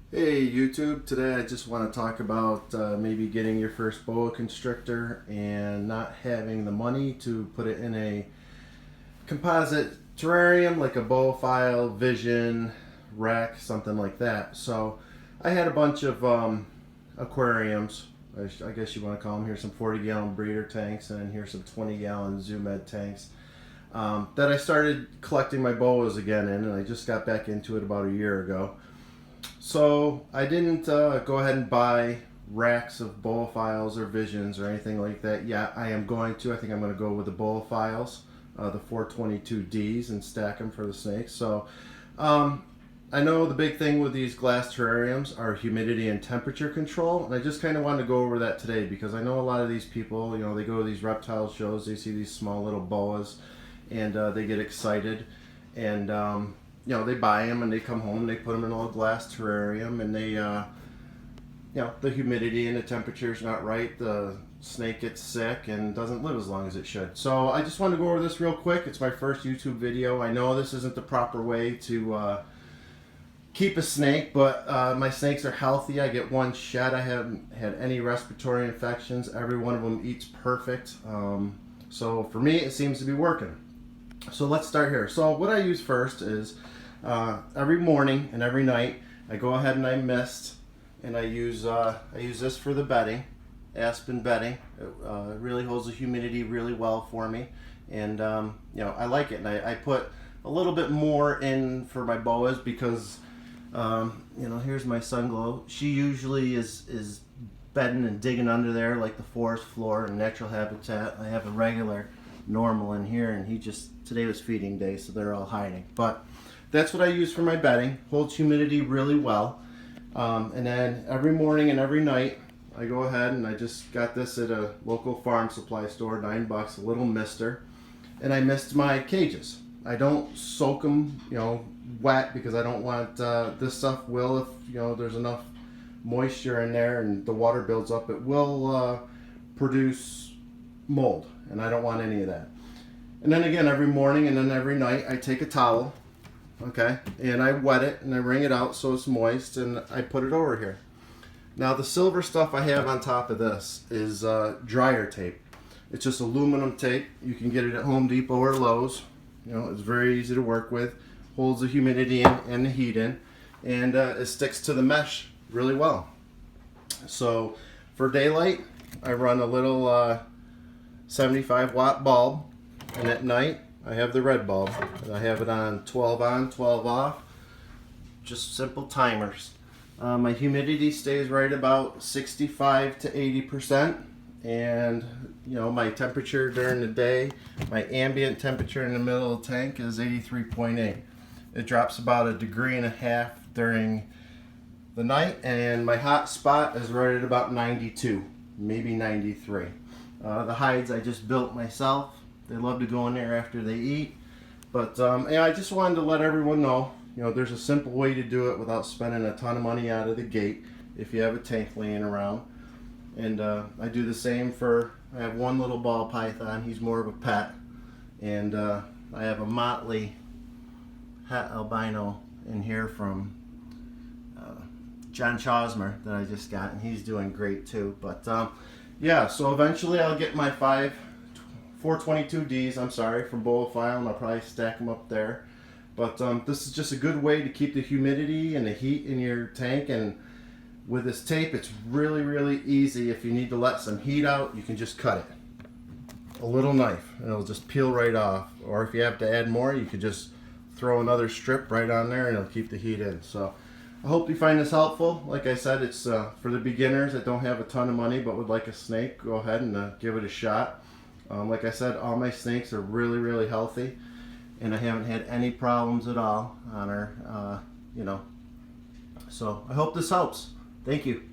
Hey YouTube, today I just want to talk about maybe getting your first boa constrictor and not having the money to put it in a composite terrarium like a boa vision rack, something like that. So I had a bunch of aquariums, I guess you want to call them. Here's some 40-gallon breeder tanks, and here's some 20-gallon Zoo Med tanks that I started collecting my boas again in, and I just got back into it about a year ago. So I didn't go ahead and buy racks of boa or visions or anything like that yet. I am going to. I think I'm going to go with the boa the 422Ds, and stack them for the snakes. So I know the big thing with these glass terrariums are humidity and temperature control, and I just kind of wanted to go over that today because I know a lot of these people, they go to these reptile shows, they see these small little boas, and they get excited, and they buy them and they come home, they put them in a little glass terrarium, and they, the humidity and the temperature is not right. The snake gets sick and doesn't live as long as it should. So I just wanted to go over this real quick. It's my first YouTube video. I know this isn't the proper way to keep a snake, but my snakes are healthy. I get one shed. I haven't had any respiratory infections. Every one of them eats perfect. So for me, it seems to be working. So let's start here. So what I use first is every morning and every night I go ahead and I mist, and I use this for the bedding, aspen bedding. It really holds the humidity really well for me, and I like it. And I put a little bit more in for my boas because here's my Sunglow. She usually is bedding and digging under there like the forest floor and natural habitat. I have a regular normal in here, and today was feeding day, so they're all hiding. But that's what I use for my bedding. Holds humidity really well. And then every morning and every night I go ahead and I just got this at a local farm supply store, $9, a little mister, and I mist my cages. I don't soak them wet because I don't want this stuff will, if there's enough moisture in there and the water builds up, it will produce mold, and I don't want any of that. And then again, every morning and then every night I take a towel, okay, and I wet it and I wring it out so it's moist, and I put it over here. Now the silver stuff I have on top of this is dryer tape. It's just aluminum tape. You can get it at Home Depot or Lowe's. It's very easy to work with, holds the humidity in and the heat in, and it sticks to the mesh really well. So for daylight I run a little 75 watt bulb, and at night I have the red bulb, and I have it on 12 on, 12 off, just simple timers. My humidity stays right about 65 to 80%, and my temperature during the day, my ambient temperature in the middle of the tank is 83.8. It drops about 1.5 degrees during the night, and my hot spot is right at about 92, maybe 93. The hides I just built myself. They love to go in there after they eat. But I just wanted to let everyone know, there's a simple way to do it without spending a ton of money out of the gate if you have a tank laying around. And I do the same I have one little ball python. He's more of a pet. And I have a motley hat albino in here from John Chosmer that I just got, and he's doing great too. But yeah, so eventually I'll get my 422Ds, from Boa, and I'll probably stack them up there. But this is just a good way to keep the humidity and the heat in your tank, and with this tape it's really, really easy. If you need to let some heat out, you can just cut it. A little knife, and it'll just peel right off. Or if you have to add more, you could just throw another strip right on there, and it'll keep the heat in. So I hope you find this helpful. Like I said, it's for the beginners that don't have a ton of money but would like a snake. Go ahead and give it a shot. Like I said, all my snakes are really, really healthy, and I haven't had any problems at all on her, So I hope this helps. Thank you.